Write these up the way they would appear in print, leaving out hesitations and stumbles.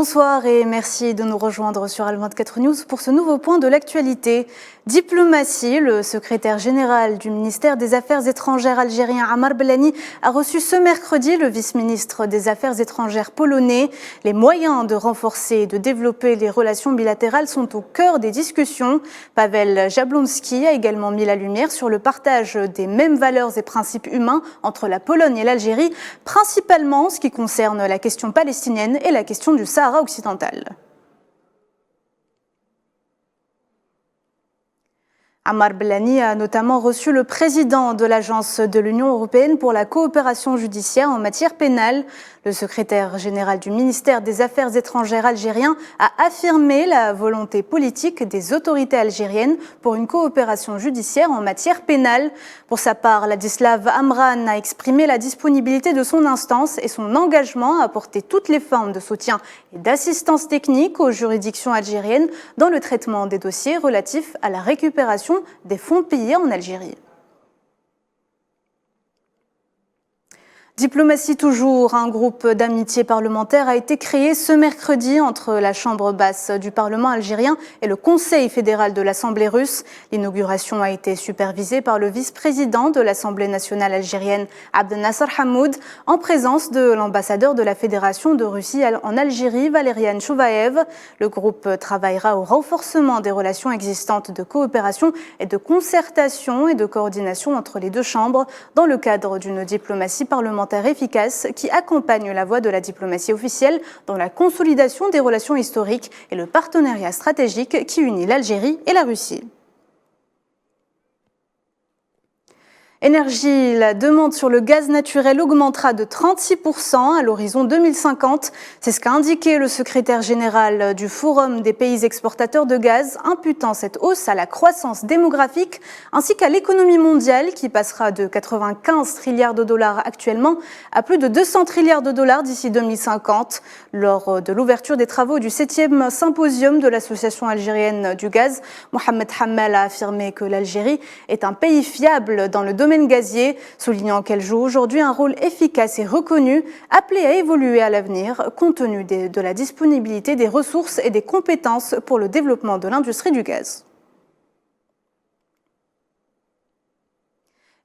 Bonsoir et merci de nous rejoindre sur Al24 News pour ce nouveau point de l'actualité. Diplomatie, le secrétaire général du ministère des Affaires étrangères algérien Ammar Bellani a reçu ce mercredi le vice-ministre des Affaires étrangères polonais. Les moyens de renforcer et de développer les relations bilatérales sont au cœur des discussions. Paweł Jablonski a également mis la lumière sur le partage des mêmes valeurs et principes humains entre la Pologne et l'Algérie, principalement en ce qui concerne la question palestinienne et la question du Sahara occidental. Ammar Bellani a notamment reçu le président de l'Agence de l'Union européenne pour la coopération judiciaire en matière pénale. Le secrétaire général du ministère des Affaires étrangères algérien a affirmé la volonté politique des autorités algériennes pour une coopération judiciaire en matière pénale. Pour sa part, Ladislav Amran a exprimé la disponibilité de son instance et son engagement à apporter toutes les formes de soutien et d'assistance technique aux juridictions algériennes dans le traitement des dossiers relatifs à la récupération des fonds pillés en Algérie. Diplomatie toujours, un groupe d'amitié parlementaire a été créé ce mercredi entre la Chambre basse du Parlement algérien et le Conseil fédéral de l'Assemblée russe. L'inauguration a été supervisée par le vice-président de l'Assemblée nationale algérienne, Abdelnasser Hamoud, en présence de l'ambassadeur de la Fédération de Russie en Algérie, Valerian Chouvaev. Le groupe travaillera au renforcement des relations existantes de coopération et de concertation et de coordination entre les deux chambres dans le cadre d'une diplomatie parlementaire efficace qui accompagne la voie de la diplomatie officielle dans la consolidation des relations historiques et le partenariat stratégique qui unit l'Algérie et la Russie. Énergie, la demande sur le gaz naturel augmentera de 36% à l'horizon 2050. C'est ce qu'a indiqué le secrétaire général du Forum des pays exportateurs de gaz, imputant cette hausse à la croissance démographique ainsi qu'à l'économie mondiale qui passera de 95 trilliards de dollars actuellement à plus de 200 trilliards de dollars d'ici 2050. Lors de l'ouverture des travaux du 7e symposium de l'Association algérienne du gaz, Mohamed Hamel a affirmé que l'Algérie est un pays fiable dans le domaine gazier, soulignant qu'elle joue aujourd'hui un rôle efficace et reconnu, appelé à évoluer à l'avenir, compte tenu de la disponibilité des ressources et des compétences pour le développement de l'industrie du gaz.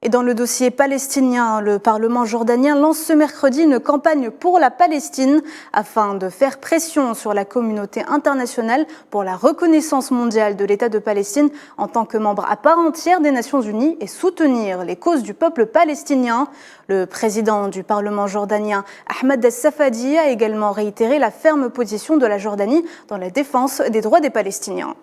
Et dans le dossier palestinien, le Parlement jordanien lance ce mercredi une campagne pour la Palestine afin de faire pression sur la communauté internationale pour la reconnaissance mondiale de l'État de Palestine en tant que membre à part entière des Nations Unies et soutenir les causes du peuple palestinien. Le président du Parlement jordanien, Ahmed El-Safadi, a également réitéré la ferme position de la Jordanie dans la défense des droits des Palestiniens.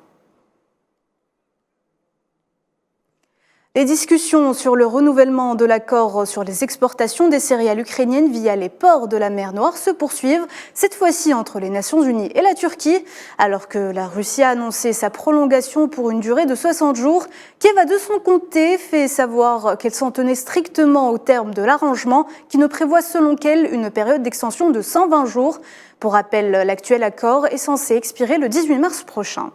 Les discussions sur le renouvellement de l'accord sur les exportations des céréales ukrainiennes via les ports de la mer Noire se poursuivent, cette fois-ci entre les Nations Unies et la Turquie. Alors que la Russie a annoncé sa prolongation pour une durée de 60 jours, Kiev a de son côté fait savoir qu'elle s'en tenait strictement au terme de l'arrangement qui ne prévoit selon qu'elle une période d'extension de 120 jours. Pour rappel, l'actuel accord est censé expirer le 18 mars prochain.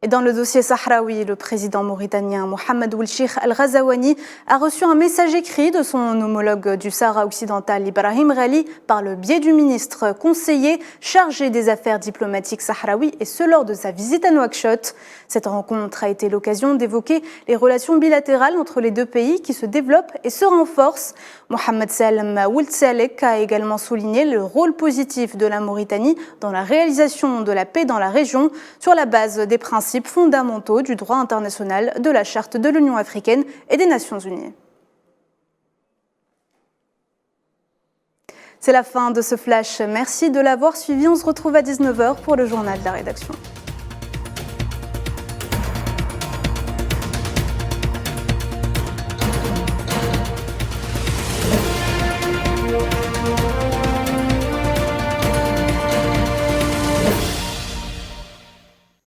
Et dans le dossier sahraoui, le président mauritanien Mohamed Ould Cheikh Al-Ghazouani a reçu un message écrit de son homologue du Sahara occidental Ibrahim Ghali par le biais du ministre conseiller chargé des affaires diplomatiques sahraouis et ce lors de sa visite à Nouakchott. Cette rencontre a été l'occasion d'évoquer les relations bilatérales entre les deux pays qui se développent et se renforcent. Mohamed Salem Ould Salek a également souligné le rôle positif de la Mauritanie dans la réalisation de la paix dans la région sur la base des principes fondamentaux du droit international, de la Charte de l'Union africaine et des Nations unies. C'est la fin de ce flash. Merci de l'avoir suivi. On se retrouve à 19h pour le journal de la rédaction.